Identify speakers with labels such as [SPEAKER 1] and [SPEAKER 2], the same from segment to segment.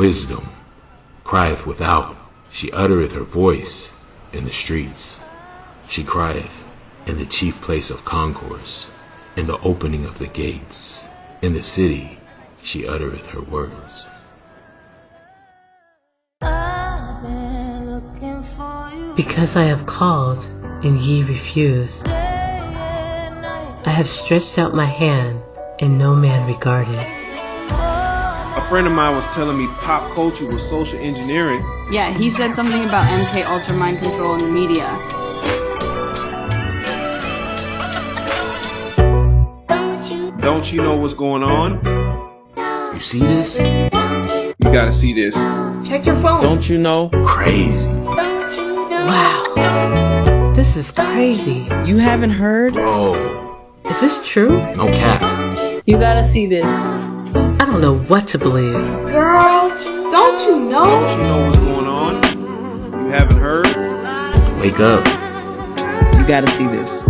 [SPEAKER 1] wisdom crieth without. She uttereth her voice in the streets. She crieth in the chief place of concourse, in the opening of the gates. In the city she uttereth her words.
[SPEAKER 2] Because I have called, and ye refused. I have stretched out my hand, and no man regarded.
[SPEAKER 3] A friend of mine was telling me pop culture was social engineering.
[SPEAKER 4] Yeah, he said something about MK Ultra mind control in the media.
[SPEAKER 3] Don't you know what's going on?
[SPEAKER 1] You see this?
[SPEAKER 3] You gotta see this.
[SPEAKER 4] Check your phone.
[SPEAKER 3] Don't you know?
[SPEAKER 1] Crazy.
[SPEAKER 2] Wow. This is crazy.
[SPEAKER 5] You haven't heard?
[SPEAKER 1] Bro.
[SPEAKER 2] Is this true?
[SPEAKER 1] No cap.
[SPEAKER 4] You gotta see this.
[SPEAKER 2] I don't know what to believe.
[SPEAKER 4] Girl, don't you know?
[SPEAKER 3] Don't you know what's going on? You haven't heard?
[SPEAKER 1] Wake up.
[SPEAKER 5] You gotta see this.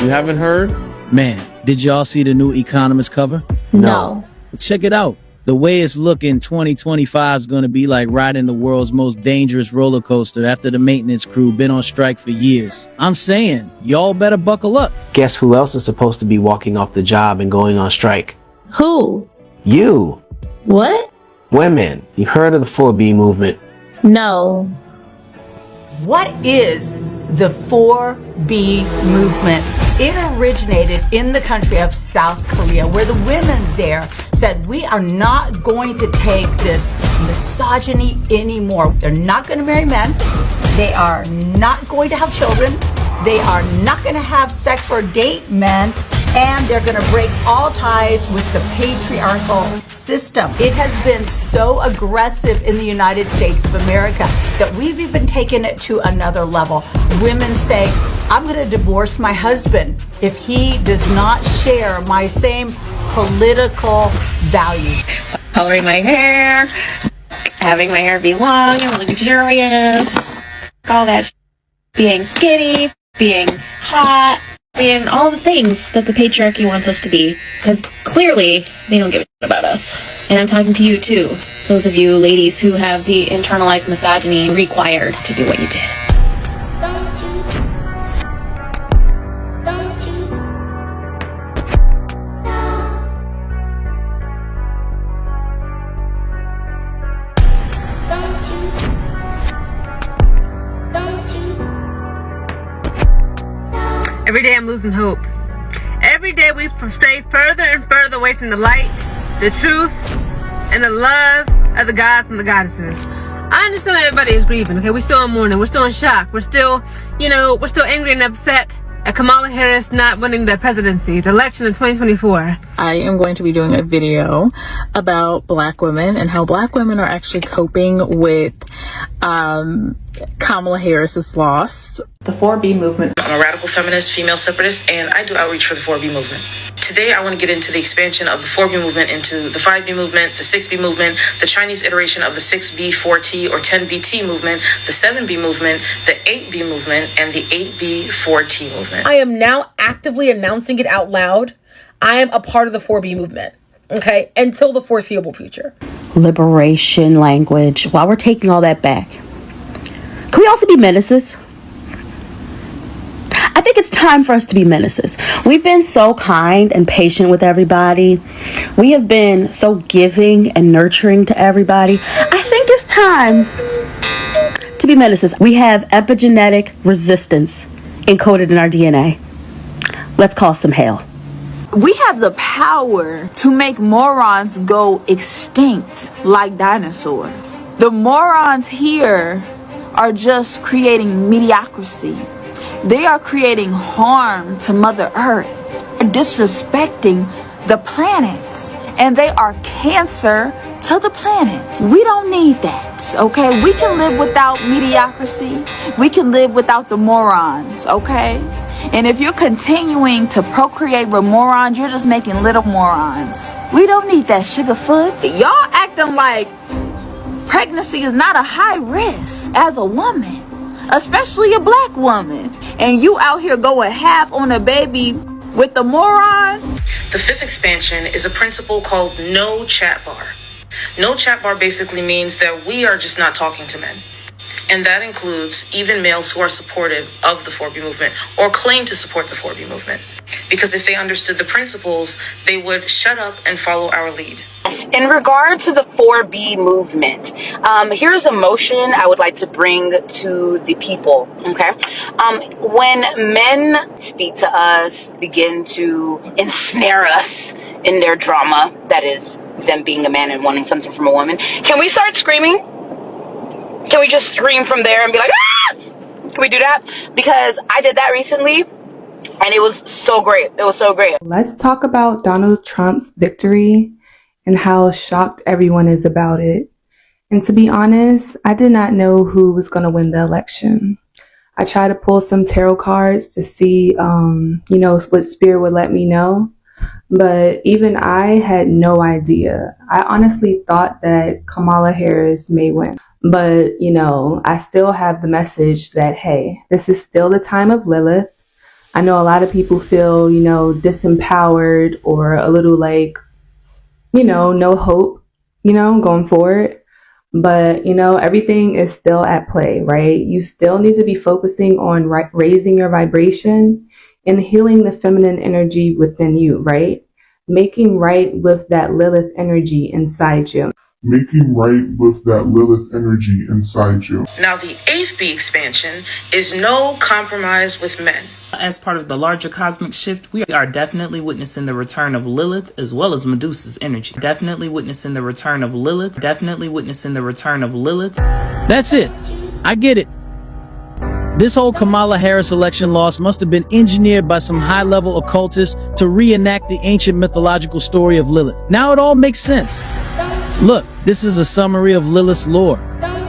[SPEAKER 3] You haven't heard?
[SPEAKER 5] Man, did y'all see the new Economist cover?
[SPEAKER 4] No.
[SPEAKER 5] Check it out. The way it's looking, 2025 is going to be like riding the world's most dangerous roller coaster after the maintenance crew been on strike for years. I'm saying, y'all better buckle up.
[SPEAKER 6] Guess who else is supposed to be walking off the job and going on strike?
[SPEAKER 7] Who?
[SPEAKER 6] You.
[SPEAKER 7] What?
[SPEAKER 6] Women. You heard of the 4B movement?
[SPEAKER 7] No.
[SPEAKER 8] What is the 4B movement? It originated in the country of South Korea, where the women there said, we are not going to take this misogyny anymore. They're not going to marry men. They are not going to have children. They are not going to have sex or date men. And they're going to break all ties with the patriarchal system. It has been so aggressive in the United States of America that we've even taken it to another level. Women say, I'm going to divorce my husband if he does not share my same political values.
[SPEAKER 7] Coloring my hair, having my hair be long and luxurious, all that, being skinny, being hot, being all the things that the patriarchy wants us to be, because clearly they don't give a shit about us. And I'm talking to you too, those of you ladies who have the internalized misogyny required to do what you did.
[SPEAKER 9] Every day I'm losing hope. Every day we stray further and further away from the light, the truth, and the love of the gods and the goddesses. I understand that everybody is grieving, okay? We're still in mourning. We're still in shock. We're still, we're still angry and upset at Kamala Harris not winning the presidency, the election in 2024.
[SPEAKER 10] I am going to be doing a video about Black women and how Black women are actually coping with Kamala Harris's loss.
[SPEAKER 11] The 4B movement.
[SPEAKER 12] I'm a radical feminist, female separatist, and I do outreach for the 4B movement. Today, I want to get into the expansion of the 4B movement into the 5B movement, the 6B movement, the Chinese iteration of the 6B, 4T, or 10BT movement, the 7B movement, the 8B movement, and the 8B, 4T movement.
[SPEAKER 13] I am now actively announcing it out loud. I am a part of the 4B movement, okay, until the foreseeable future.
[SPEAKER 14] Liberation language. While we're taking all that back, can we also be menaces? I think it's time for us to be menaces. We've been so kind and patient with everybody. We have been so giving and nurturing to everybody. I think it's time to be menaces. We have epigenetic resistance encoded in our DNA. Let's call some hell.
[SPEAKER 15] We have the power to make morons go extinct like dinosaurs. The morons here are just creating mediocrity. They are creating harm to Mother Earth. They're disrespecting the planet. And they are cancer to the planet. We don't need that, okay? We can live without mediocrity. We can live without the morons, okay? And if you're continuing to procreate with morons, you're just making little morons. We don't need that, Sugarfoot. Y'all acting like pregnancy is not a high risk as a woman, especially a Black woman. And you out here going half on a baby with the morons.
[SPEAKER 12] The fifth expansion is a principle called no chat bar. No chat bar basically means that we are just not talking to men. And that includes even males who are supportive of the 4B movement or claim to support the 4B movement. Because if they understood the principles, they would shut up and follow our lead.
[SPEAKER 11] In regard to the 4B movement, here's a motion I would like to bring to the people, okay? When men speak to us, begin to ensnare us in their drama, that is, them being a man and wanting something from a woman, can we start screaming? Can we just scream from there and be like, ah! Can we do that? Because I did that recently, and it was so great. It was so great.
[SPEAKER 16] Let's talk about Donald Trump's victory and how shocked everyone is about it. And to be honest, I did not know who was going to win the election. I tried to pull some tarot cards to see, what Spirit would let me know. But even I had no idea. I honestly thought that Kamala Harris may win. But, I still have the message that, hey, this is still the time of Lilith. I know a lot of people feel, disempowered or a little like, no hope, going forward. But, everything is still at play, right? You still need to be focusing on raising your vibration and healing the feminine energy within you, right? Making right with that Lilith energy inside you.
[SPEAKER 17] Making right with that Lilith energy inside you.
[SPEAKER 12] Now, the 8th B expansion is no compromise with men.
[SPEAKER 18] As part of the larger cosmic shift, we are definitely witnessing the return of Lilith as well as Medusa's energy. Definitely witnessing the return of Lilith. Definitely witnessing the return of Lilith.
[SPEAKER 5] That's it. I get it. This whole Kamala Harris election loss must have been engineered by some high-level occultists to reenact the ancient mythological story of Lilith. Now it all makes sense. Look, this is a summary of Lilith's lore.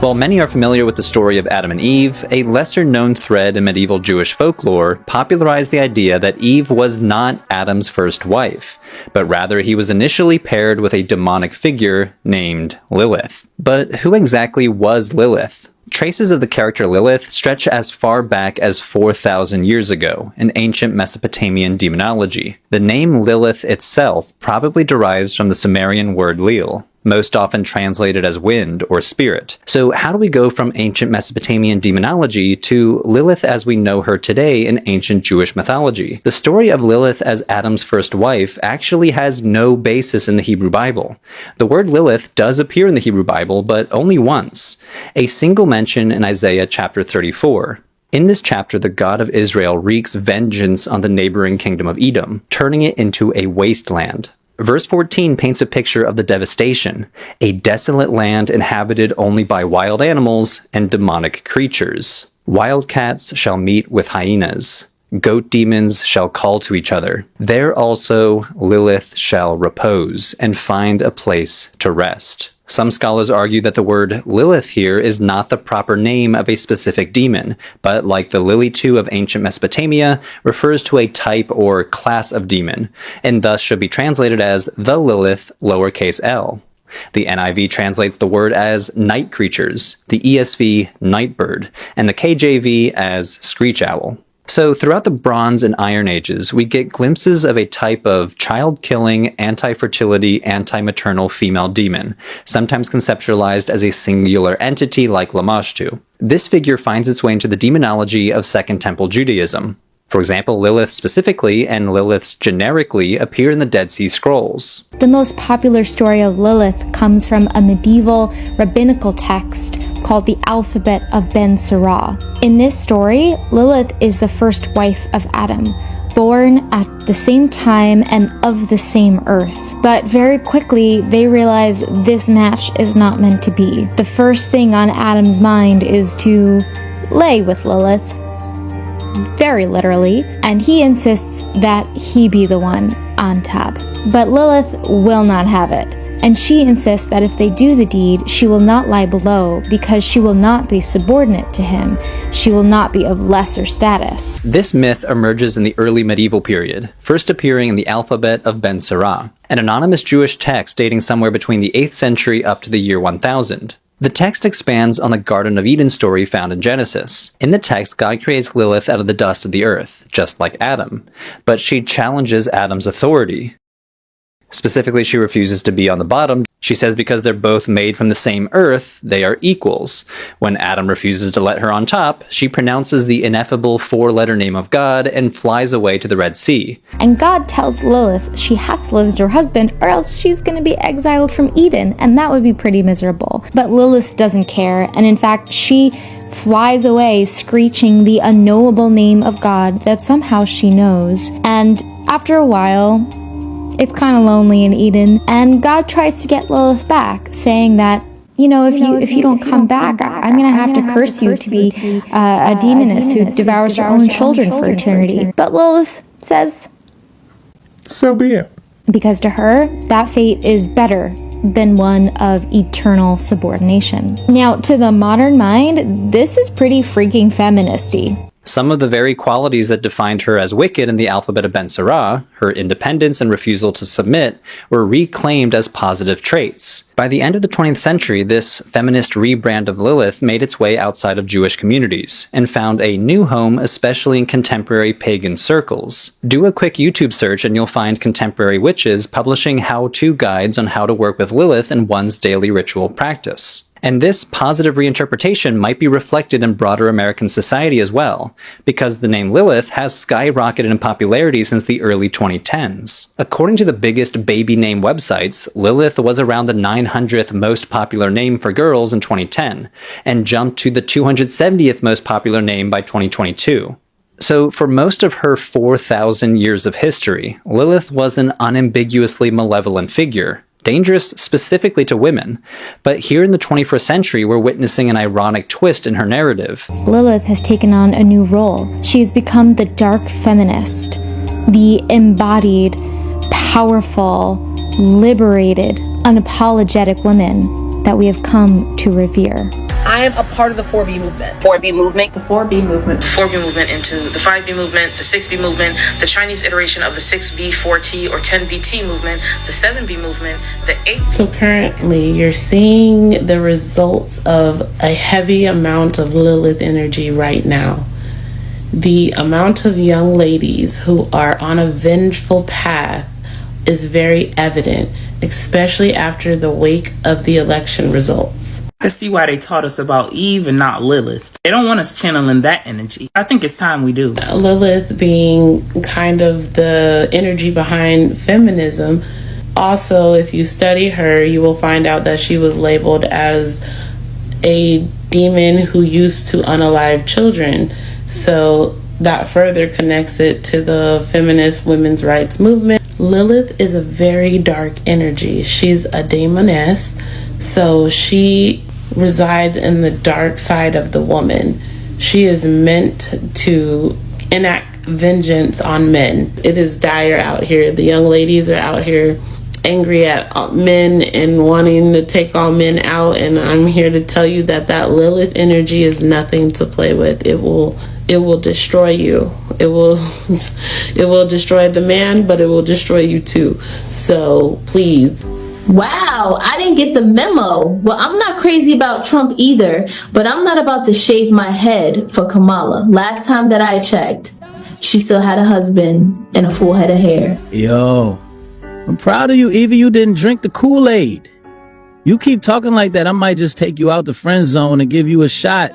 [SPEAKER 19] While many are familiar with the story of Adam and Eve, a lesser-known thread in medieval Jewish folklore popularized the idea that Eve was not Adam's first wife, but rather he was initially paired with a demonic figure named Lilith. But who exactly was Lilith? Traces of the character Lilith stretch as far back as 4,000 years ago in ancient Mesopotamian demonology. The name Lilith itself probably derives from the Sumerian word Lil, most often translated as wind or spirit. So how do we go from ancient Mesopotamian demonology to Lilith as we know her today in ancient Jewish mythology? The story of Lilith as Adam's first wife actually has no basis in the Hebrew Bible. The word Lilith does appear in the Hebrew Bible, but only once. A single mention in Isaiah chapter 34. In this chapter, the God of Israel wreaks vengeance on the neighboring kingdom of Edom, turning it into a wasteland. Verse 14 paints a picture of the devastation, a desolate land inhabited only by wild animals and demonic creatures. Wildcats shall meet with hyenas. Goat demons shall call to each other. There also Lilith shall repose and find a place to rest. Some scholars argue that the word Lilith here is not the proper name of a specific demon, but like the Lilitu of ancient Mesopotamia, refers to a type or class of demon, and thus should be translated as the Lilith lowercase l. The NIV translates the word as night creatures, the ESV nightbird, and the KJV as screech owl. So throughout the Bronze and Iron Ages, we get glimpses of a type of child-killing, anti-fertility, anti-maternal female demon, sometimes conceptualized as a singular entity like Lamashtu. This figure finds its way into the demonology of Second Temple Judaism. For example, Lilith specifically and Liliths generically appear in the Dead Sea Scrolls.
[SPEAKER 20] The most popular story of Lilith comes from a medieval rabbinical text called the Alphabet of Ben Sirah. In this story, Lilith is the first wife of Adam, born at the same time and of the same earth. But very quickly, they realize this match is not meant to be. The first thing on Adam's mind is to lay with Lilith, very literally, and he insists that he be the one on top. But Lilith will not have it, and she insists that if they do the deed, she will not lie below because she will not be subordinate to him. She will not be of lesser status.
[SPEAKER 19] This myth emerges in the early medieval period, first appearing in the Alphabet of Ben Sirah, an anonymous Jewish text dating somewhere between the 8th century up to the year 1000. The text expands on the Garden of Eden story found in Genesis. In the text, God creates Lilith out of the dust of the earth, just like Adam, but she challenges Adam's authority. Specifically, she refuses to be on the bottom. She says because they're both made from the same earth, they are equals. When Adam refuses to let her on top, she pronounces the ineffable 4-letter name of God and flies away to the Red Sea.
[SPEAKER 20] And God tells Lilith she has to listen to her husband or else she's going to be exiled from Eden, and that would be pretty miserable. But Lilith doesn't care, and in fact, she flies away screeching the unknowable name of God that somehow she knows. And after a while, it's kind of lonely in Eden, and God tries to get Lilith back, saying that, if you don't come back, I'm going to have to curse you to be a demoness who devours your own children for eternity. But Lilith says,
[SPEAKER 21] so be it.
[SPEAKER 20] Because to her, that fate is better than one of eternal subordination. Now, to the modern mind, this is pretty freaking feministy.
[SPEAKER 19] Some of the very qualities that defined her as wicked in the alphabet of Ben Sirah, her independence and refusal to submit, were reclaimed as positive traits. By the end of the 20th century, this feminist rebrand of Lilith made its way outside of Jewish communities, and found a new home especially in contemporary pagan circles. Do a quick YouTube search and you'll find contemporary witches publishing how-to guides on how to work with Lilith in one's daily ritual practice. And this positive reinterpretation might be reflected in broader American society as well, because the name Lilith has skyrocketed in popularity since the early 2010s. According to the biggest baby name websites, Lilith was around the 900th most popular name for girls in 2010, and jumped to the 270th most popular name by 2022. So for most of her 4,000 years of history, Lilith was an unambiguously malevolent figure, dangerous specifically to women. But here in the 21st century, we're witnessing an ironic twist in her narrative.
[SPEAKER 20] Lilith has taken on a new role. She has become the dark feminist, the embodied, powerful, liberated, unapologetic woman that we have come to revere.
[SPEAKER 13] I am a part of the 4B movement.
[SPEAKER 11] 4B movement.
[SPEAKER 12] The 4B movement. The 4B movement into the 5B movement, the 6B movement, the Chinese iteration of the 6B, 4T, or 10BT movement, the 7B movement, the 8.
[SPEAKER 22] So currently, you're seeing the results of a heavy amount of Lilith energy right now. The amount of young ladies who are on a vengeful path is very evident, especially after the wake of the election results.
[SPEAKER 18] I see why they taught us about Eve and not Lilith. They don't want us channeling that energy. I think it's time we do.
[SPEAKER 22] Lilith being kind of the energy behind feminism. Also, if you study her, you will find out that she was labeled as a demon who used to unalive children. So that further connects it to the feminist women's rights movement. Lilith is a very dark energy. She's a demoness, so she resides in the dark side of the woman. She is meant to enact vengeance on men. It is dire out here. The young ladies are out here angry at men and wanting to take all men out, and I'm here to tell you that that Lilith energy is nothing to play with. It will destroy you. It will destroy the man, but it will destroy you too. So please.
[SPEAKER 23] Wow, I didn't get the memo. Well, I'm not crazy about Trump either, but I'm not about to shave my head for Kamala. Last time that I checked, she still had a husband and a full head of hair.
[SPEAKER 5] Yo, I'm proud of you. Even you didn't drink the Kool-Aid. You keep talking like that, I might just take you out the friend zone and give you a shot.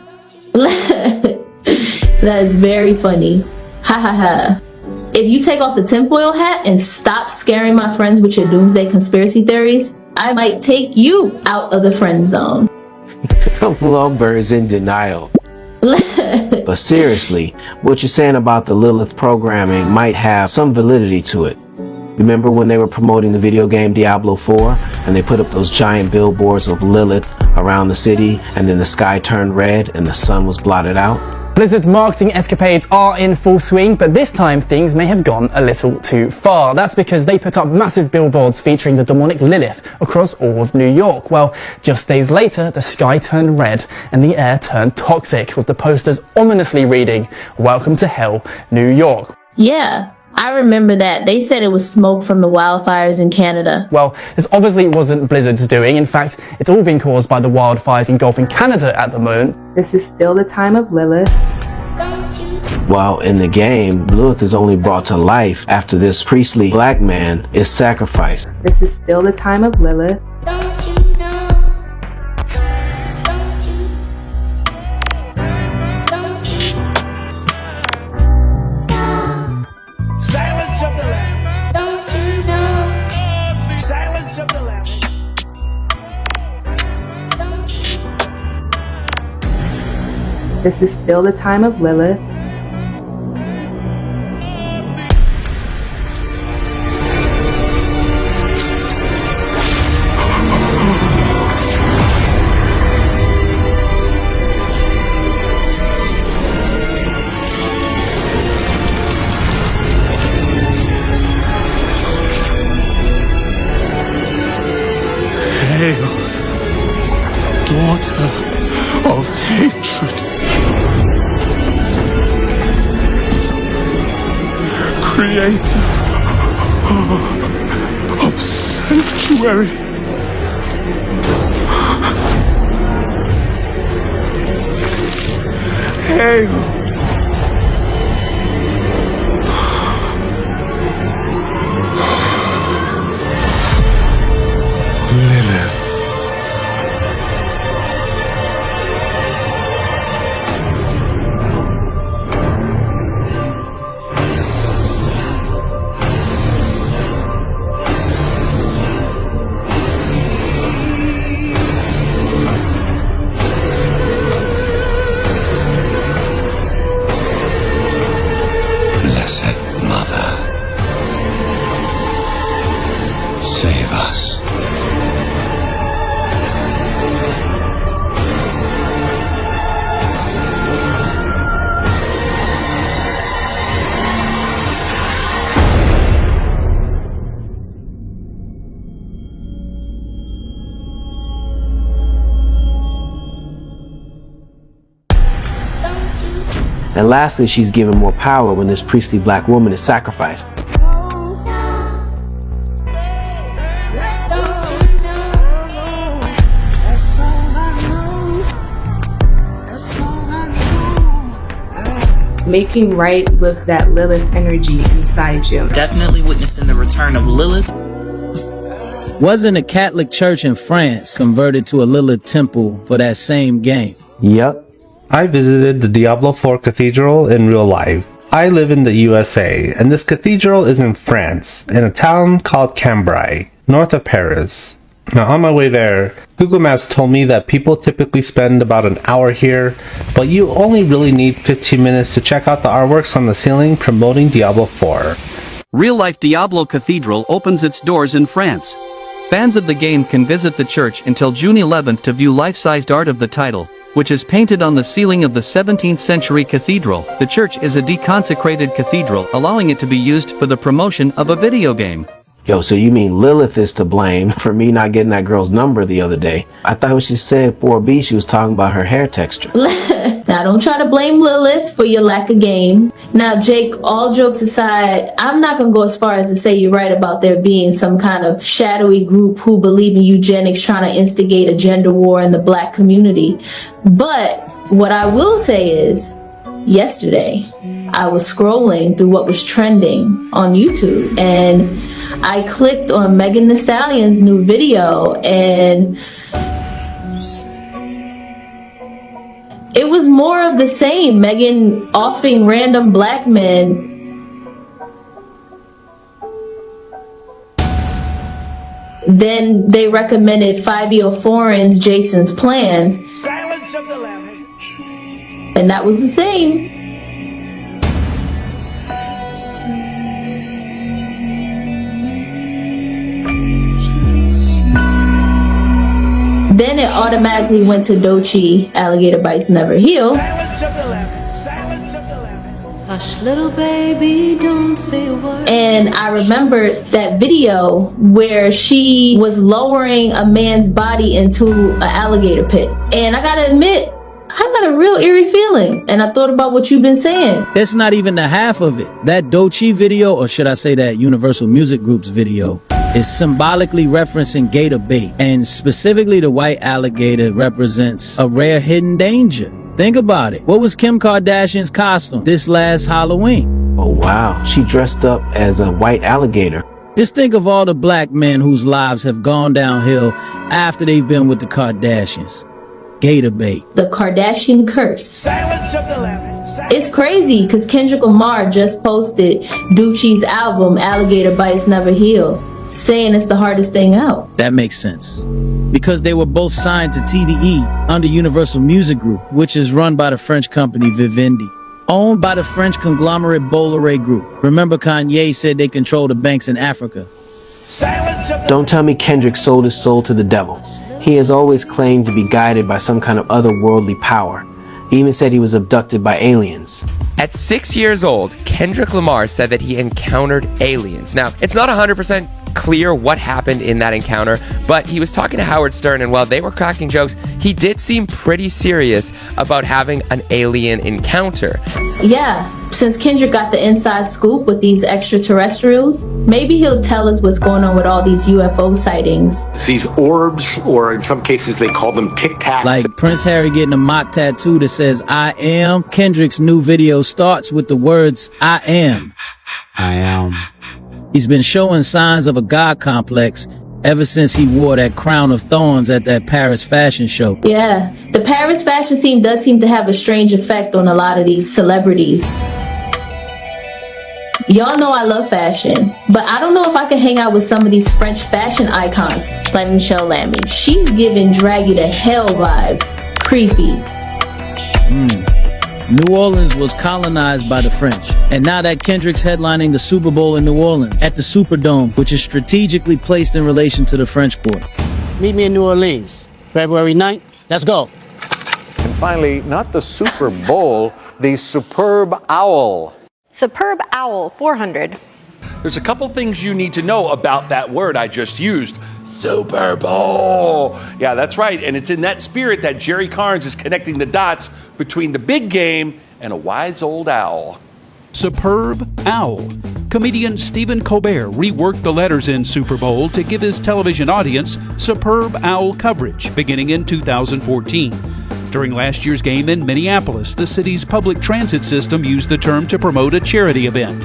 [SPEAKER 23] That is very funny. Ha ha ha. If you take off the tinfoil hat and stop scaring my friends with your doomsday conspiracy theories, I might take you out of the friend zone.
[SPEAKER 6] Lumber's in denial. But seriously, what you're saying about the Lilith programming might have some validity to it. Remember when they were promoting the video game Diablo 4 and they put up those giant billboards of Lilith around the city, and then the sky turned red and the sun was blotted out?
[SPEAKER 24] Blizzard's marketing escapades are in full swing, but this time things may have gone a little too far. That's because they put up massive billboards featuring the demonic Lilith across all of New York. Well, just days later, the sky turned red and the air turned toxic, with the posters ominously reading, "Welcome to Hell, New York."
[SPEAKER 23] Yeah, I remember that. They said it was smoke from the wildfires in Canada.
[SPEAKER 24] Well, this obviously wasn't Blizzard's doing. In fact, it's all been caused by the wildfires engulfing Canada at the moment.
[SPEAKER 16] This is still the time of Lilith.
[SPEAKER 23] Don't you
[SPEAKER 6] While in the game, Lilith is only brought to life after this priestly black man is sacrificed.
[SPEAKER 16] This is still the time of Lilith. This is still the time of Lilith.
[SPEAKER 21] Hail, daughter of hatred. Creator of sanctuary. Hail, Lilith.
[SPEAKER 1] Blessed Mother, save us.
[SPEAKER 6] And lastly, she's given more power when this priestly black woman is sacrificed.
[SPEAKER 16] Making right with that Lilith energy inside you.
[SPEAKER 18] Definitely witnessing the return of Lilith.
[SPEAKER 5] Wasn't a Catholic church in France converted to a Lilith temple for that same game?
[SPEAKER 6] Yep.
[SPEAKER 2] I visited the Diablo 4 Cathedral in real life. I live in the USA, and this cathedral is in France, in a town called Cambrai, north of Paris. Now on my way there, Google Maps told me that people typically spend about an hour here, but you only really need 15 minutes to check out the artworks on the ceiling promoting Diablo 4.
[SPEAKER 3] Real-life Diablo Cathedral opens its doors in France. Fans of the game can visit the church until June 11th to view life-sized art of the title, which is painted on the ceiling of the 17th century cathedral. The church is a deconsecrated cathedral, allowing it to be used for the promotion of a video game.
[SPEAKER 6] Yo, so you mean Lilith is to blame for me not getting that girl's number the other day? I thought when she said 4B, she was talking about her hair texture.
[SPEAKER 23] Now, don't try to blame Lilith for your lack of game. Now, Jake, all jokes aside, I'm not going to go as far as to say you're right about there being some kind of shadowy group who believe in eugenics trying to instigate a gender war in the black community. But what I will say is, yesterday, I was scrolling through what was trending on YouTube, and I clicked on Megan Thee Stallion's new video, and it was more of the same. Megan offing random black men then they recommended Fabio Foreign's Jason's Plans, and that was the same. Then it automatically went to Doechii, Alligator Bites Never Heal. Hush, little baby, don't say a word. And I remembered that video where she was lowering a man's body into an alligator pit. And I gotta admit, I got a real eerie feeling. And I thought about what you've been saying.
[SPEAKER 5] It's not even the half of it. That Doechii video, or should I say that Universal Music Group's video, is symbolically referencing gator bait, and specifically the white alligator represents a rare hidden danger. Think about it. What was Kim Kardashian's costume this last Halloween?
[SPEAKER 6] Oh wow, she dressed up as a white alligator.
[SPEAKER 5] Just think of all the black men whose lives have gone downhill after they've been with the Kardashians. Gator bait.
[SPEAKER 23] The Kardashian curse. It's crazy because Kendrick Lamar just posted Gucci's album Alligator Bites Never Heal, saying it's the hardest thing out.
[SPEAKER 5] That makes sense. Because they were both signed to TDE under Universal Music Group, which is run by the French company Vivendi, owned by the French conglomerate Bolloré Group. Remember, Kanye said they control the banks in Africa.
[SPEAKER 6] Don't tell me Kendrick sold his soul to the devil. He has always claimed to be guided by some kind of otherworldly power. He even said he was abducted by aliens.
[SPEAKER 4] At 6 years old, Kendrick Lamar said that he encountered aliens. Now, it's not 100% clear what happened in that encounter, but he was talking to Howard Stern, and while they were cracking jokes, he did seem pretty serious about having an alien encounter.
[SPEAKER 23] Yeah, since Kendrick got the inside scoop with these extraterrestrials, maybe he'll tell us what's going on with all these UFO sightings.
[SPEAKER 7] These orbs, or in some cases they call them Tic Tacs.
[SPEAKER 5] Like Prince Harry getting a mock tattoo that says, I am. Kendrick's new video starts with the words, I am.
[SPEAKER 8] I am.
[SPEAKER 5] He's been showing signs of a God complex ever since he wore that crown of thorns at that Paris fashion show.
[SPEAKER 23] Yeah, the Paris fashion scene does seem to have a strange effect on a lot of these celebrities. Y'all know I love fashion, but I don't know if I can hang out with some of these French fashion icons like Michelle Lamy. She's giving draggy to hell vibes. Creepy.
[SPEAKER 5] New Orleans was colonized by the French, and now that Kendrick's headlining the Super Bowl in New Orleans at the Superdome, which is strategically placed in relation to the French Quarter.
[SPEAKER 8] Meet me in New Orleans, February 9th. Let's go.
[SPEAKER 9] And finally, not the Super Bowl, the Superb Owl.
[SPEAKER 25] Superb Owl, 400.
[SPEAKER 26] There's a couple things you need to know about that word I just used. Super Bowl. Yeah, that's right. And it's in that spirit that Jerry Carnes is connecting the dots between the big game and a wise old owl.
[SPEAKER 27] Superb Owl. Comedian Stephen Colbert reworked the letters in Super Bowl to give his television audience superb owl coverage beginning in 2014. During last year's game in Minneapolis, the city's public transit system used the term to promote a charity event.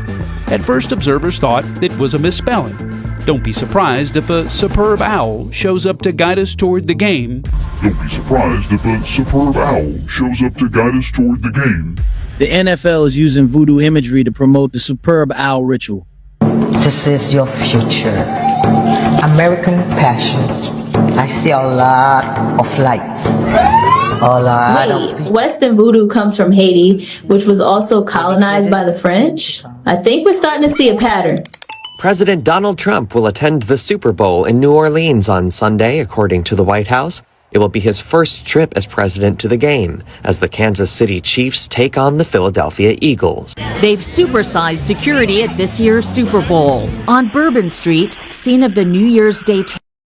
[SPEAKER 27] At first, observers thought it was a misspelling. Don't be surprised if a superb owl shows up to guide us toward the game.
[SPEAKER 17] Don't be surprised if a superb owl shows up to guide us toward the game.
[SPEAKER 5] The NFL is using voodoo imagery to promote the superb owl ritual.
[SPEAKER 28] This is your future. American passion. I see a lot of lights.
[SPEAKER 23] Western voodoo comes from Haiti, which was also colonized by the French. I think we're starting to see a pattern.
[SPEAKER 29] President Donald Trump will attend the Super Bowl in New Orleans on Sunday, according to the White House. It will be his first trip as president to the game, as the Kansas City Chiefs take on the Philadelphia Eagles.
[SPEAKER 30] They've supersized security at this year's Super Bowl. On Bourbon Street, scene of the New Year's Day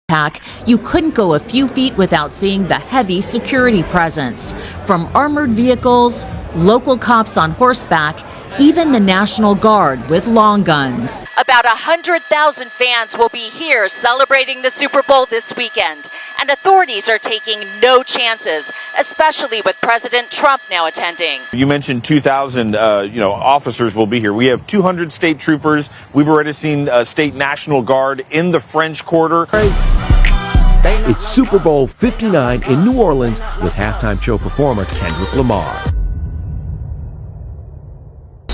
[SPEAKER 30] attack, you couldn't go a few feet without seeing the heavy security presence. From armored vehicles, local cops on horseback, even the National Guard with long guns.
[SPEAKER 31] About 100,000 fans will be here celebrating the Super Bowl this weekend, and authorities are taking no chances, especially with President Trump now attending.
[SPEAKER 32] You mentioned 2,000 officers will be here. We have 200 state troopers. We've already seen state National Guard in the French Quarter.
[SPEAKER 33] It's Super Bowl 59 in New Orleans with halftime show performer Kendrick Lamar.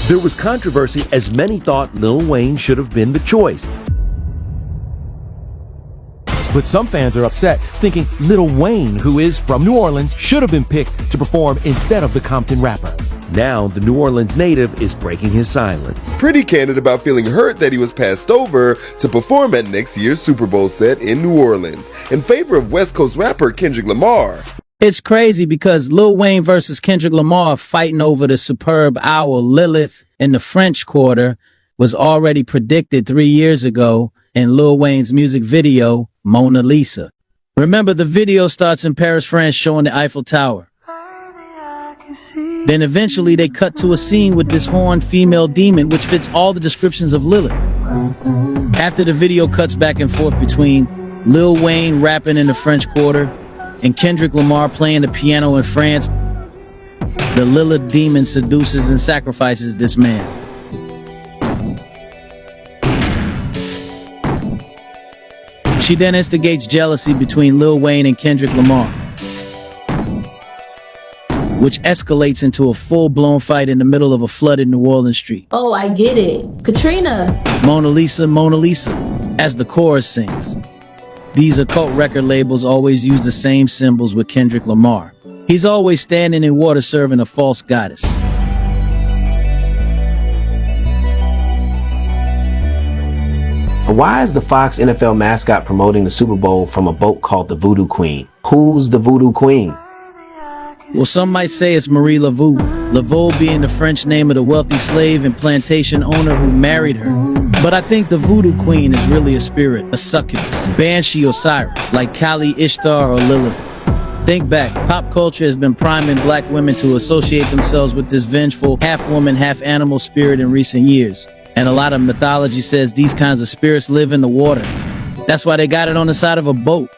[SPEAKER 33] There was controversy as many thought Lil Wayne should have been the choice. But some fans are upset, thinking Lil Wayne, who is from New Orleans, should have been picked to perform instead of the Compton rapper. Now, the New Orleans native is breaking his silence.
[SPEAKER 34] Pretty candid about feeling hurt that he was passed over to perform at next year's Super Bowl set in New Orleans in favor of West Coast rapper Kendrick Lamar.
[SPEAKER 5] It's crazy because Lil Wayne versus Kendrick Lamar fighting over the superb owl Lilith in the French Quarter was already predicted 3 years ago in Lil Wayne's music video, Mona Lisa. Remember, the video starts in Paris, France, showing the Eiffel Tower. Then eventually they cut to a scene with this horned female demon, which fits all the descriptions of Lilith. After the video cuts back and forth between Lil Wayne rapping in the French Quarter and Kendrick Lamar playing the piano in France, The Lilith demon seduces and sacrifices this man. She then instigates jealousy between Lil Wayne and Kendrick Lamar, which escalates into a full-blown fight in the middle of a flooded New Orleans street.
[SPEAKER 23] Oh, I get it. Katrina.
[SPEAKER 5] Mona Lisa, Mona Lisa, as the chorus sings. These occult record labels always use the same symbols with Kendrick Lamar. He's always standing in water serving a false goddess.
[SPEAKER 6] Why is the Fox NFL mascot promoting the Super Bowl from a boat called the Voodoo Queen? Who's the Voodoo Queen?
[SPEAKER 5] Well, some might say it's Marie Laveau. Laveau being the French name of the wealthy slave and plantation owner who married her. But I think the Voodoo Queen is really a spirit, a succubus, banshee or siren, like Kali, Ishtar, or Lilith. Think back, pop culture has been priming black women to associate themselves with this vengeful, half-woman, half-animal spirit in recent years. And a lot of mythology says these kinds of spirits live in the water. That's why they got it on the side of a boat.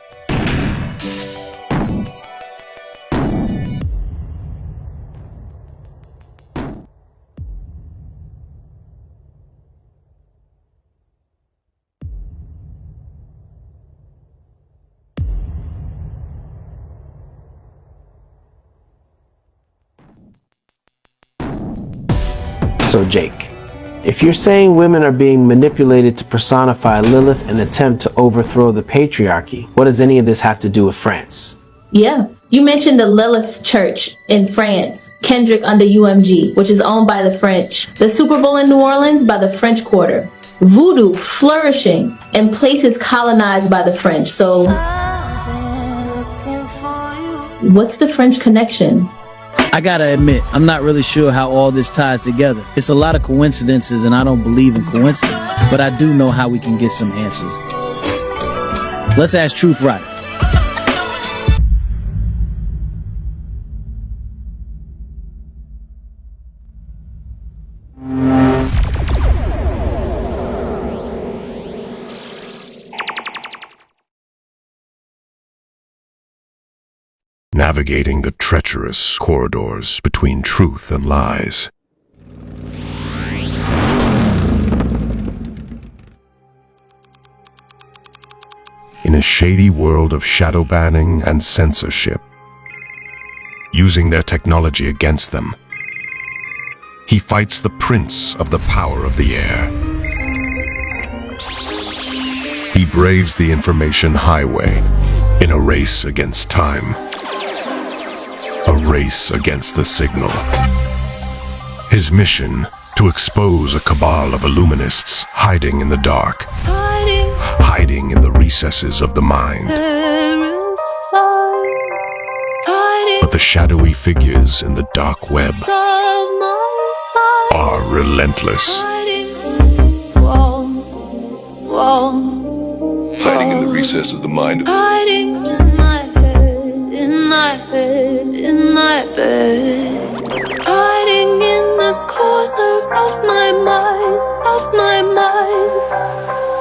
[SPEAKER 6] So Jake, if you're saying women are being manipulated to personify Lilith and attempt to overthrow the patriarchy, what does any of this have to do with France?
[SPEAKER 23] Yeah. You mentioned the Lilith Church in France, Kendrick under UMG, which is owned by the French. The Super Bowl in New Orleans by the French Quarter. Voodoo flourishing in places colonized by the French. So, what's the French connection?
[SPEAKER 5] I gotta admit, I'm not really sure how all this ties together. It's a lot of coincidences and I don't believe in coincidence, but I do know how we can get some answers. Let's ask Truth Rider.
[SPEAKER 1] Navigating the treacherous corridors between truth and lies. In a shady world of shadow banning and censorship, using their technology against them, he fights the prince of the power of the air. He braves the information highway in a race against time. A race against the signal. His mission, to expose a cabal of illuminists hiding in the dark, hiding in the recesses of the mind. But the shadowy figures in the dark web are relentless.
[SPEAKER 17] Hiding in the recess of the mind.
[SPEAKER 10] In my bed, hiding in the corner of my mind,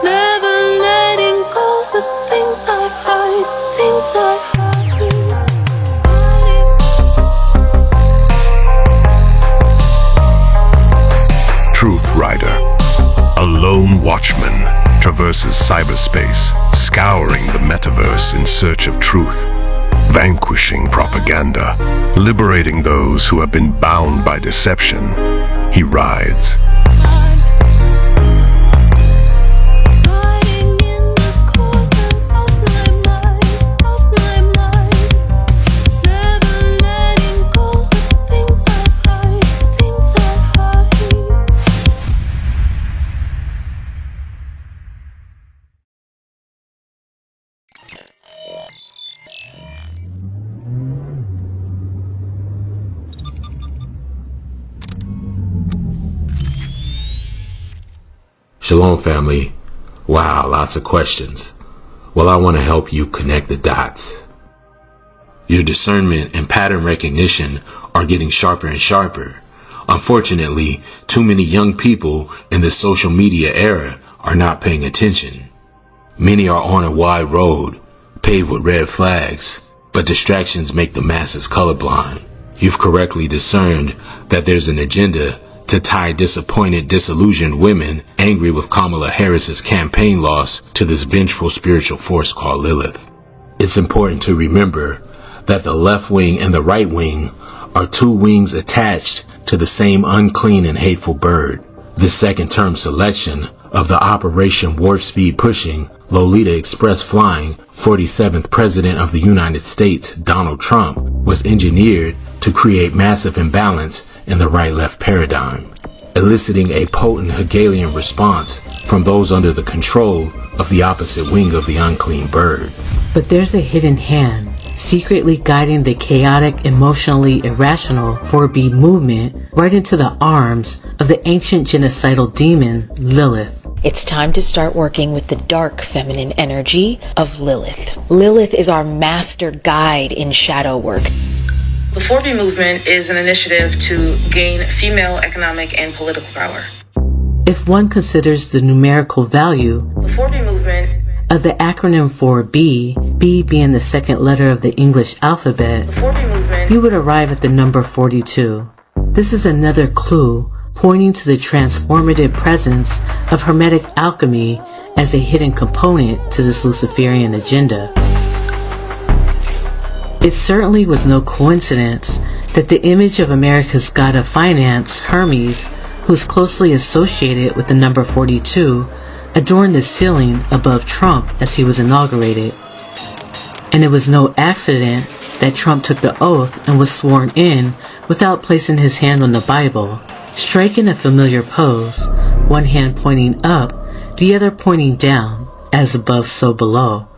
[SPEAKER 10] never letting go the things I hide.
[SPEAKER 1] Truth Rider, a lone watchman, traverses cyberspace, scouring the metaverse in search of truth. Vanquishing propaganda, liberating those who have been bound by deception, he rides.
[SPEAKER 11] Shalom, family. Wow, lots of questions. Well, I want to help you connect the dots. Your discernment and pattern recognition are getting sharper and sharper. Unfortunately, too many young people in the social media era are not paying attention. Many are on a wide road, paved with red flags, but distractions make the masses colorblind. You've correctly discerned that there's an agenda to tie disappointed, disillusioned women angry with Kamala Harris's campaign loss to this vengeful spiritual force called Lilith. It's important to remember that the left wing and the right wing are two wings attached to the same unclean and hateful bird. This second-term selection of the Operation Warp Speed pushing, Lolita Express flying 47th President of the United States, Donald Trump, was engineered to create massive imbalance in the right-left paradigm, eliciting a potent Hegelian response from those under the control of the opposite wing of the unclean bird.
[SPEAKER 2] But there's a hidden hand, secretly guiding the chaotic, emotionally irrational 4B movement right into the arms of the ancient genocidal demon, Lilith.
[SPEAKER 3] It's time to start working with the dark feminine energy of Lilith. Lilith is our master guide in shadow work.
[SPEAKER 4] The 4B movement is an initiative to gain female economic and political power.
[SPEAKER 2] If one considers the numerical value,
[SPEAKER 4] the 4B movement
[SPEAKER 2] of the acronym 4B, B being the second letter of the English alphabet,
[SPEAKER 4] the 4B movement,
[SPEAKER 2] you would arrive at the number 42. This is another clue pointing to the transformative presence of Hermetic alchemy as a hidden component to this Luciferian agenda. It certainly was no coincidence that the image of America's god of finance, Hermes, who's closely associated with the number 42, adorned the ceiling above Trump as he was inaugurated. And it was no accident that Trump took the oath and was sworn in without placing his hand on the Bible, striking a familiar pose, one hand pointing up, the other pointing down, as above so below,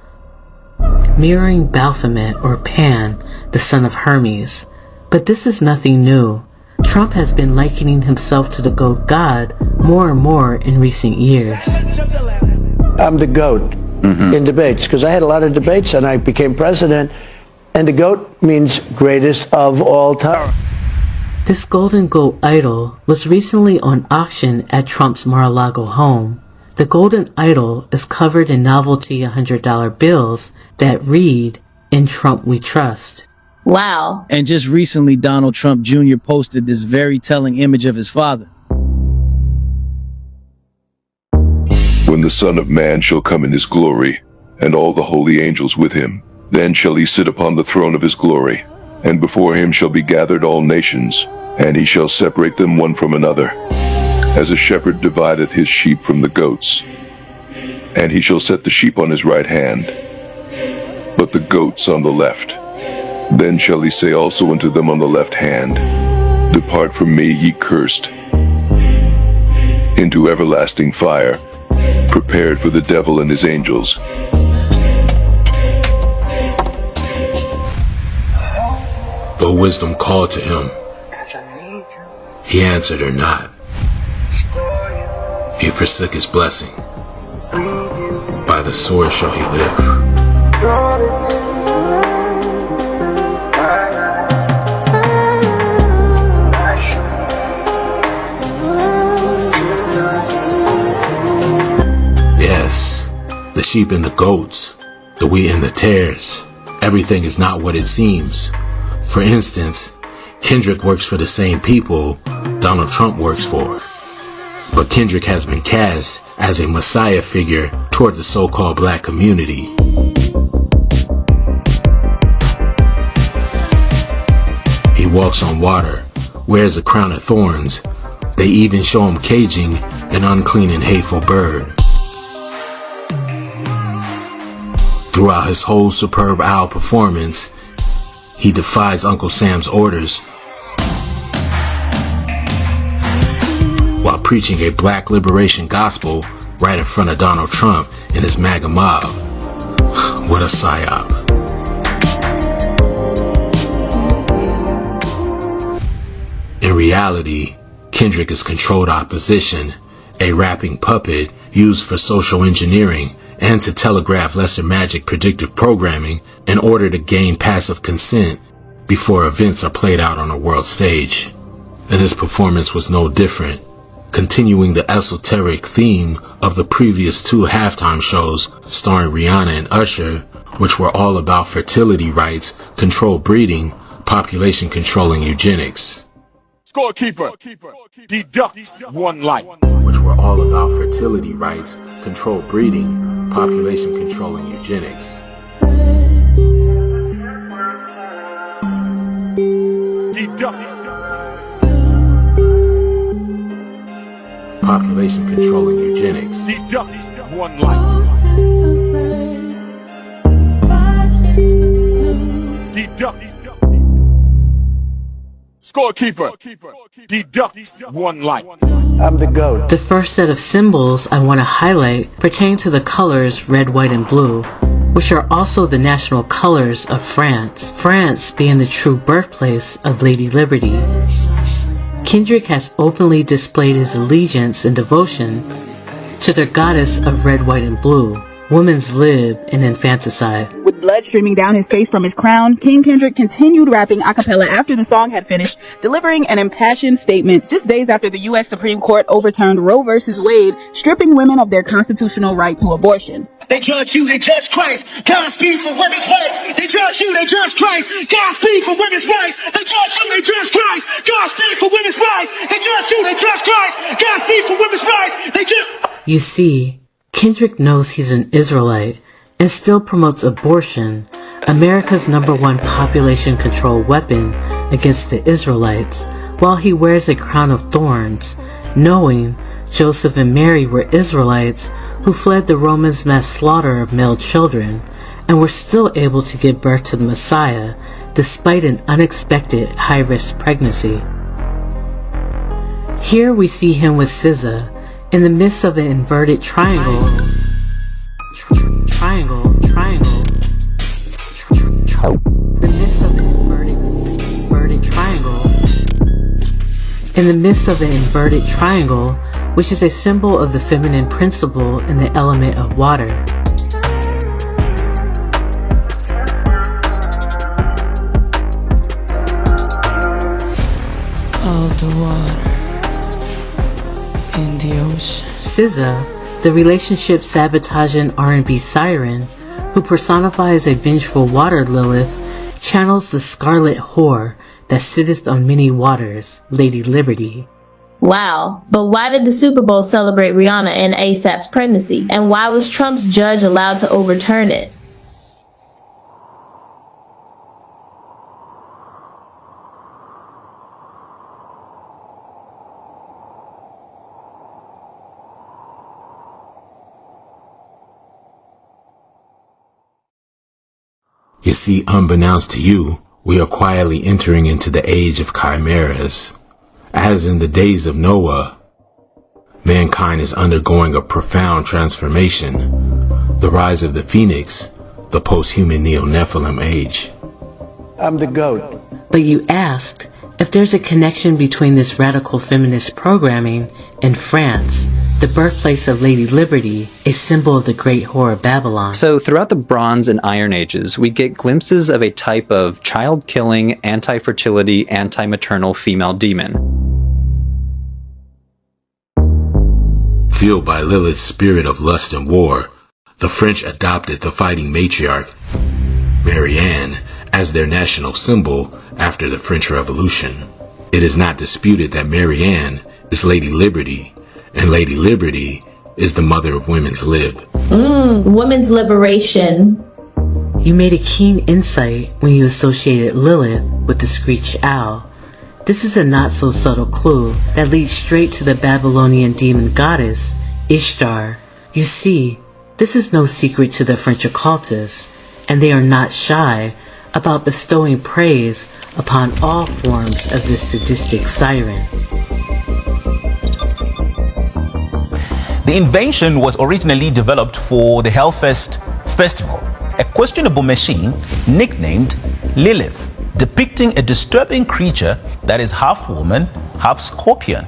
[SPEAKER 2] mirroring Baphomet or Pan, the son of Hermes. But this is nothing new. Trump has been likening himself to the goat god more and more in recent years.
[SPEAKER 12] I'm the goat in debates because I had a lot of debates and I became president, and the goat means greatest of all time.
[SPEAKER 2] This golden goat idol was recently on auction at Trump's Mar-a-Lago home. The golden idol is covered in novelty $100 bills that read, "In Trump We Trust."
[SPEAKER 23] Wow.
[SPEAKER 5] And just recently, Donald Trump Jr. posted this very telling image of his father.
[SPEAKER 17] When the Son of Man shall come in his glory, and all the holy angels with him, then shall he sit upon the throne of his glory, and before him shall be gathered all nations, and he shall separate them one from another, as a shepherd divideth his sheep from the goats. And he shall set the sheep on his right hand, but the goats on the left. Then shall he say also unto them on the left hand, Depart from me, ye cursed, into everlasting fire, prepared for the devil and his angels.
[SPEAKER 11] Though wisdom called to him, he answered her not. He forsook his blessing. By the sword shall he live. Yes, the sheep and the goats, the wheat and the tares, everything is not what it seems. For instance, Kendrick works for the same people Donald Trump works for. But Kendrick has been cast as a messiah figure toward the so-called black community. He walks on water, wears a crown of thorns. They even show him caging an unclean and hateful bird. Throughout his whole Superb Owl performance, he defies Uncle Sam's orders while preaching a black liberation gospel right in front of Donald Trump and his MAGA mob. What a psyop. In reality, Kendrick is controlled opposition, a rapping puppet used for social engineering and to telegraph lesser magic predictive programming in order to gain passive consent before events are played out on a world stage. And this performance was no different, continuing the esoteric theme of the previous two halftime shows starring Rihanna and Usher, which were all about fertility rights, controlled breeding, Population controlling eugenics.
[SPEAKER 32] Scorekeeper, deduct one life.
[SPEAKER 11] Which were all about fertility rights, controlled breeding, population controlling eugenics.
[SPEAKER 32] Deduct.
[SPEAKER 11] Population controlling eugenics.
[SPEAKER 32] Deduct one life. Deduct. Scorekeeper, deduct one life.
[SPEAKER 12] I'm the GOAT.
[SPEAKER 2] The first set of symbols I want to highlight pertain to the colors red, white, and blue, which are also the national colors of France, France being the true birthplace of Lady Liberty. Kendrick has openly displayed his allegiance and devotion to their goddess of red, white, and blue, women's lib and infanticide.
[SPEAKER 7] With blood streaming down his face from his crown, King Kendrick continued rapping a cappella after the song had finished, delivering an impassioned statement just days after the U.S. Supreme Court overturned Roe v. Wade, stripping women of their constitutional right to abortion.
[SPEAKER 8] They judge you, they judge Christ. Godspeed for women's rights. They judge you, they judge Christ. Godspeed for women's rights. They judge you, they judge Christ. Godspeed for women's rights. They judge you, they judge Christ. Godspeed for women's rights. They judge.
[SPEAKER 2] You see, Kendrick knows he's an Israelite and still promotes abortion, America's #1 population control weapon against the Israelites, while he wears a crown of thorns, knowing Joseph and Mary were Israelites who fled the Romans' mass slaughter of male children and were still able to give birth to the Messiah despite an unexpected high-risk pregnancy. Here we see him with SZA in the midst of an inverted triangle. In the midst of an inverted triangle, which is a symbol of the feminine principle in the element of water.
[SPEAKER 10] All the water in the ocean.
[SPEAKER 2] SZA, the relationship sabotaging R&B siren, who personifies a vengeful water Lilith, channels the scarlet whore that sitteth on many waters, Lady Liberty.
[SPEAKER 23] Wow, but why did the Super Bowl celebrate Rihanna and ASAP's pregnancy? And why was Trump's judge allowed to overturn it?
[SPEAKER 11] You see, unbeknownst to you, we are quietly entering into the age of chimeras. As in the days of Noah, mankind is undergoing a profound transformation. The rise of the phoenix, the post-human Neo-Nephilim age.
[SPEAKER 12] I'm the GOAT.
[SPEAKER 2] But you asked if there's a connection between this radical feminist programming and France, the birthplace of Lady Liberty, a symbol of the Great Whore of Babylon.
[SPEAKER 9] So throughout the Bronze and Iron Ages, we get glimpses of a type of child-killing, anti-fertility, anti-maternal female demon.
[SPEAKER 11] Fueled by Lilith's spirit of lust and war, the French adopted the fighting matriarch, Marianne, as their national symbol after the French Revolution. It is not disputed that Marianne is Lady Liberty, and Lady Liberty is the mother of women's lib.
[SPEAKER 23] Women's liberation.
[SPEAKER 2] You made a keen insight when you associated Lilith with the screeched owl. This is a not so subtle clue that leads straight to the Babylonian demon goddess, Ishtar. You see, this is no secret to the French occultists, and they are not shy about bestowing praise upon all forms of this sadistic siren.
[SPEAKER 13] The invention was originally developed for the Hellfest Festival, a questionable machine nicknamed Lilith, depicting a disturbing creature that is half woman, half scorpion,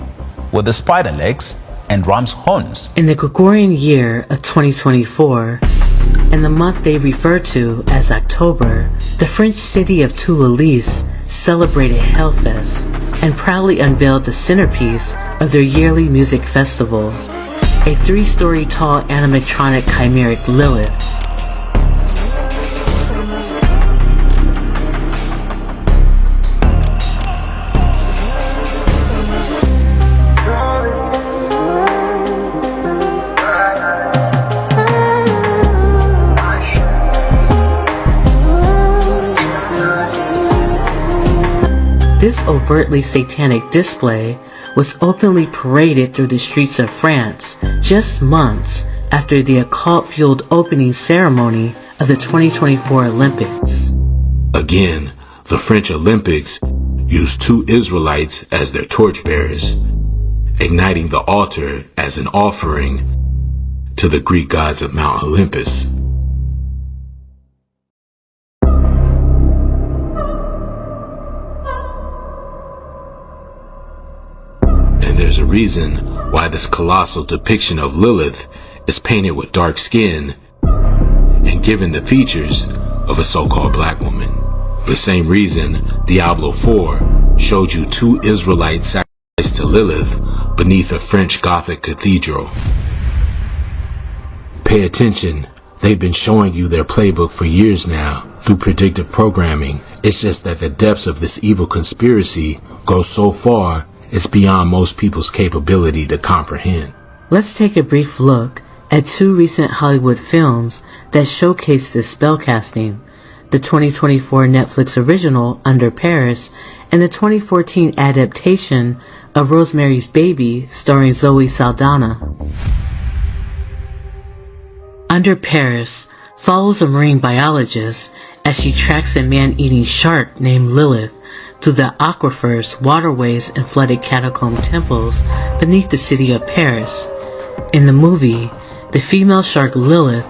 [SPEAKER 13] with the spider legs and ram's horns.
[SPEAKER 2] In the Gregorian year of 2024, and the month they refer to as October, the French city of Toulouse celebrated Hellfest and proudly unveiled the centerpiece of their yearly music festival, a 3-story tall animatronic chimeric Lilith. This overtly satanic display was openly paraded through the streets of France just months after the occult-fueled opening ceremony of the 2024 Olympics.
[SPEAKER 11] Again, the French Olympics used 2 Israelites as their torchbearers, igniting the altar as an offering to the Greek gods of Mount Olympus. And there's a reason why this colossal depiction of Lilith is painted with dark skin and given the features of a so-called black woman. The same reason Diablo 4 showed you 2 Israelites sacrificed to Lilith beneath a French Gothic cathedral. Pay attention, they've been showing you their playbook for years now through predictive programming. It's just that the depths of this evil conspiracy go so far, it's beyond most people's capability to comprehend.
[SPEAKER 2] Let's take a brief look at 2 recent Hollywood films that showcase this spellcasting. The 2024 Netflix original Under Paris and the 2014 adaptation of Rosemary's Baby starring Zoe Saldana. Under Paris follows a marine biologist as she tracks a man-eating shark named Lilith through the aquifers, waterways, and flooded catacomb temples beneath the city of Paris. In the movie, the female shark Lilith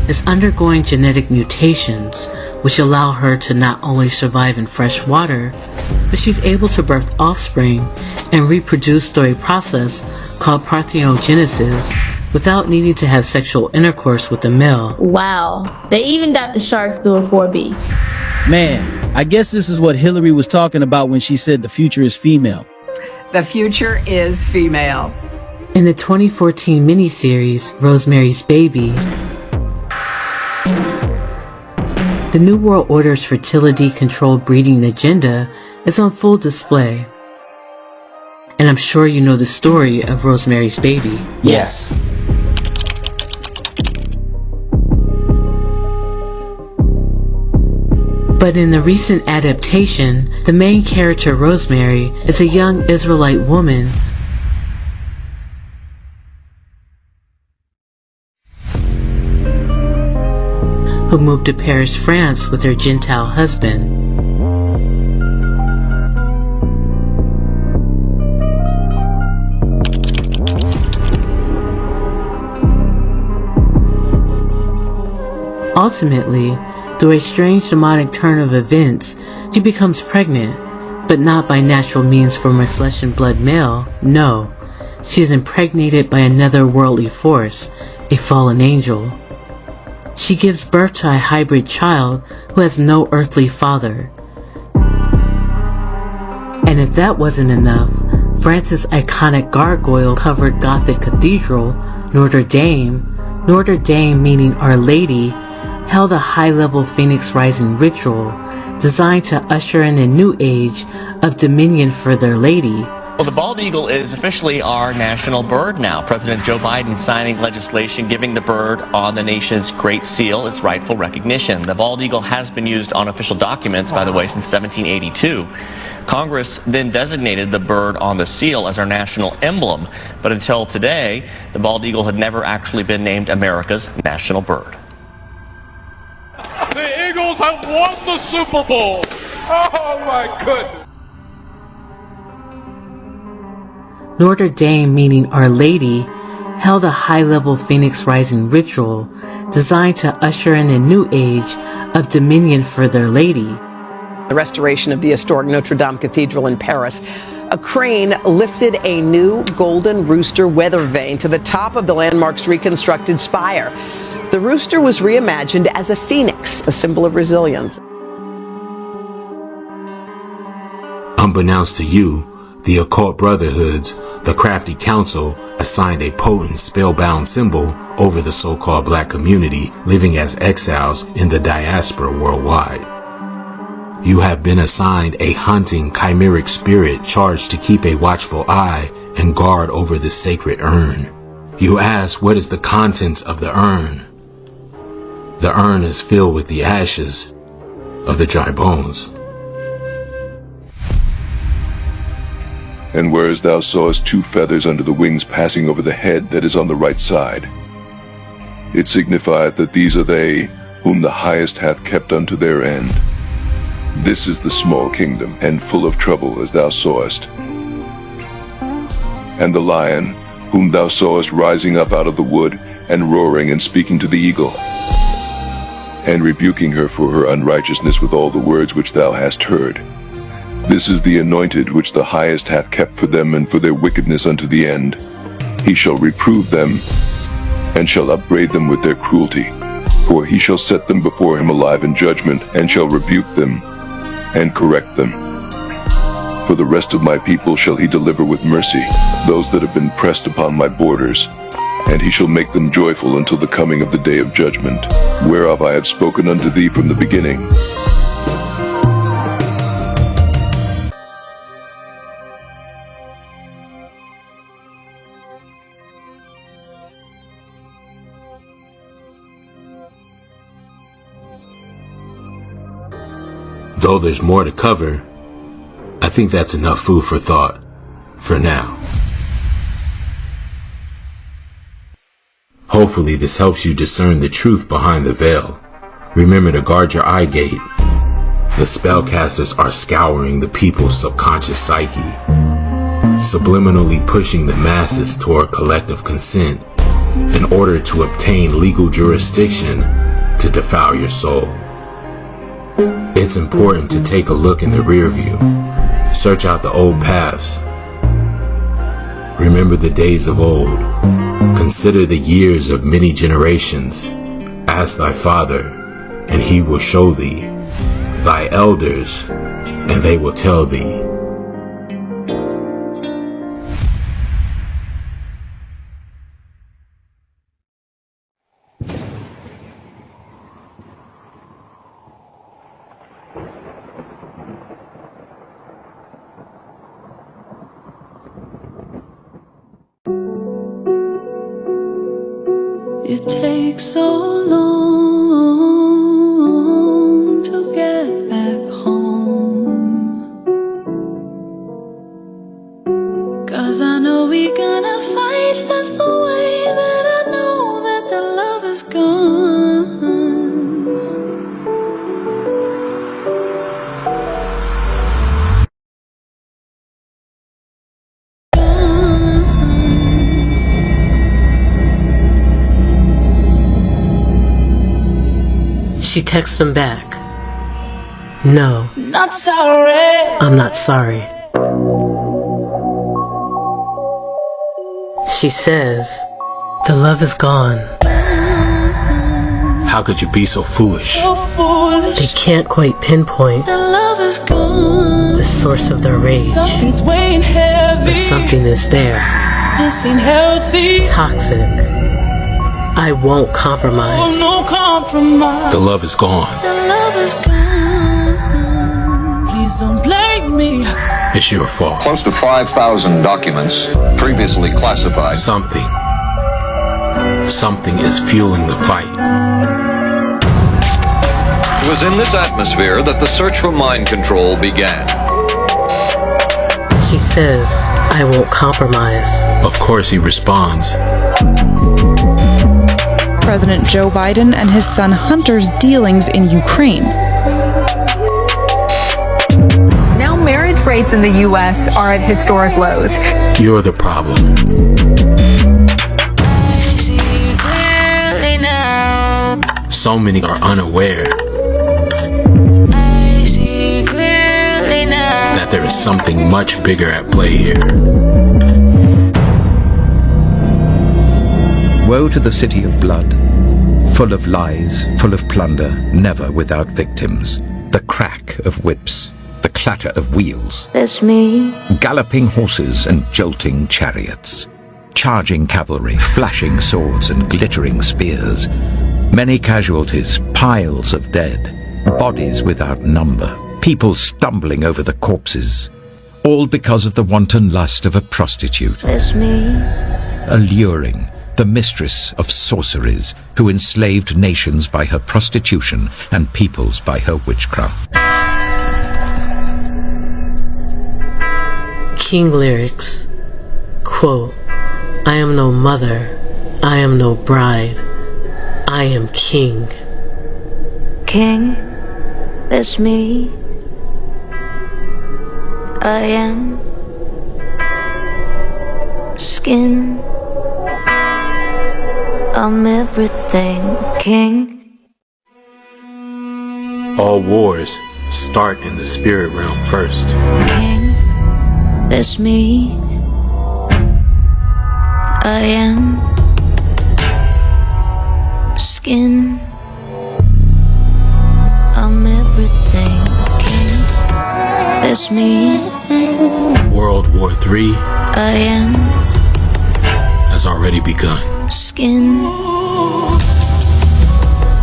[SPEAKER 2] is undergoing genetic mutations which allow her to not only survive in fresh water, but she's able to birth offspring and reproduce through a process called parthenogenesis without needing to have sexual intercourse with a male.
[SPEAKER 23] Wow, they even got the sharks doing 4B.
[SPEAKER 5] Man, I guess this is what Hillary was talking about when she said the future is female.
[SPEAKER 14] The future is female.
[SPEAKER 2] In the 2014 miniseries Rosemary's Baby, the New World Order's fertility-controlled breeding agenda is on full display. And I'm sure you know the story of Rosemary's Baby.
[SPEAKER 6] Yes.
[SPEAKER 2] But in the recent adaptation, the main character Rosemary is a young Israelite woman who moved to Paris, France with her Gentile husband. Ultimately, through a strange demonic turn of events, she becomes pregnant, but not by natural means from a flesh and blood male. No, she is impregnated by another worldly force, a fallen angel. She gives birth to a hybrid child who has no earthly father. And if that wasn't enough, France's iconic gargoyle-covered Gothic cathedral, Notre Dame meaning Our Lady, held a high-level Phoenix Rising ritual designed to usher in a new age of dominion for their lady.
[SPEAKER 15] Well, the bald eagle is officially our national bird now. President Joe Biden signing legislation giving the bird on the nation's Great Seal its rightful recognition. The bald eagle has been used on official documents, by the way, since 1782. Congress then designated the bird on the seal as our national emblem, but until today, the bald eagle had never actually been named America's national bird.
[SPEAKER 8] The Eagles have won the Super Bowl. Oh my goodness.
[SPEAKER 2] Notre Dame meaning Our Lady held a high-level Phoenix Rising ritual designed to usher in a new age of dominion for their lady.
[SPEAKER 16] The restoration of the historic Notre Dame Cathedral in Paris. A crane lifted a new golden rooster weather vane to the top of the landmark's reconstructed spire. The rooster was reimagined as a phoenix, a symbol of resilience.
[SPEAKER 11] Unbeknownst to you, the occult brotherhoods, the crafty council, assigned a potent spellbound symbol over the so-called black community living as exiles in the diaspora worldwide. You have been assigned a hunting chimeric spirit charged to keep a watchful eye and guard over the sacred urn. You ask, what is the contents of the urn? The urn is filled with the ashes of the dry bones.
[SPEAKER 17] And whereas thou sawest 2 feathers under the wings passing over the head that is on the right side, it signifieth that these are they whom the highest hath kept unto their end. This is the small kingdom, and full of trouble, as thou sawest. And the lion, whom thou sawest rising up out of the wood, and roaring and speaking to the eagle, and rebuking her for her unrighteousness with all the words which thou hast heard. This is the anointed which the highest hath kept for them and for their wickedness unto the end. He shall reprove them, and shall upbraid them with their cruelty. For he shall set them before him alive in judgment, and shall rebuke them, and correct them. For the rest of my people shall he deliver with mercy, those that have been pressed upon my borders. And he shall make them joyful until the coming of the day of judgment, whereof I have spoken unto thee from the beginning.
[SPEAKER 11] Though there's more to cover, I think that's enough food for thought, for now. Hopefully this helps you discern the truth behind the veil. Remember to guard your eye gate. The spellcasters are scouring the people's subconscious psyche, subliminally pushing the masses toward collective consent in order to obtain legal jurisdiction to defile your soul. It's important to take a look in the rear view. Search out the old paths. Remember the days of old. Consider the years of many generations. Ask thy father, and he will show thee. Thy elders, and they will tell thee.
[SPEAKER 10] It takes so long to get back home, 'cause I know we're gonna fight. That's the way that I know that the love is gone.
[SPEAKER 2] She texts him back. No,
[SPEAKER 10] Not sorry.
[SPEAKER 2] I'm not sorry. She says, the love is gone.
[SPEAKER 11] How could you be so foolish?
[SPEAKER 10] So foolish.
[SPEAKER 2] They can't quite pinpoint
[SPEAKER 10] The love is gone.
[SPEAKER 2] the source of their rage,
[SPEAKER 10] Something's weighing heavy.
[SPEAKER 2] but something is there,
[SPEAKER 10] This ain't healthy.
[SPEAKER 2] toxic. I won't compromise.
[SPEAKER 10] Oh, no compromise.
[SPEAKER 11] The love is gone.
[SPEAKER 10] The love is gone. Please don't blame me.
[SPEAKER 11] It's your fault.
[SPEAKER 18] Close to 5,000 documents previously classified.
[SPEAKER 11] Something is fueling the fight.
[SPEAKER 19] It was in this atmosphere that the search for mind control began.
[SPEAKER 2] She says, I won't compromise.
[SPEAKER 11] Of course he responds.
[SPEAKER 20] President Joe Biden and his son Hunter's dealings in Ukraine.
[SPEAKER 21] Now marriage rates in the U.S. are at historic lows.
[SPEAKER 11] You're the problem. So many are unaware that there is something much bigger at play here.
[SPEAKER 22] Woe to the city of blood, full of lies, full of plunder, never without victims. The crack of whips, the clatter of wheels.
[SPEAKER 10] That's me.
[SPEAKER 22] Galloping horses and jolting chariots. Charging cavalry, flashing swords and glittering spears. Many casualties, piles of dead. Bodies without number. People stumbling over the corpses. All because of the wanton lust of a prostitute.
[SPEAKER 10] That's me.
[SPEAKER 22] Alluring, the mistress of sorceries, who enslaved nations by her prostitution and peoples by her witchcraft.
[SPEAKER 2] King lyrics. Quote, I am no mother, I am no bride, I am king.
[SPEAKER 1] King, that's me. I am skin. I'm everything, king.
[SPEAKER 11] All wars start in the spirit realm first.
[SPEAKER 1] King, that's me. I am skin. I'm everything, king. That's me.
[SPEAKER 11] World War III
[SPEAKER 1] I am
[SPEAKER 11] has already begun.
[SPEAKER 1] skin.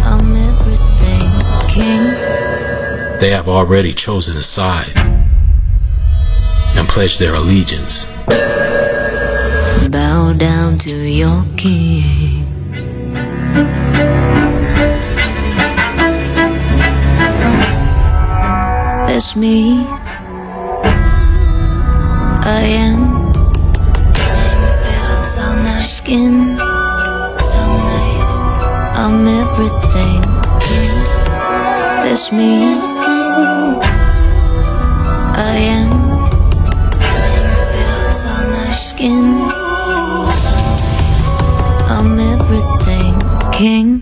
[SPEAKER 1] I'm everything, king.
[SPEAKER 11] They have already chosen a side and pledged their allegiance.
[SPEAKER 1] Bow down to your king. That's me. I am skin. I'm everything, king. That's me. I am skin. I'm everything, king.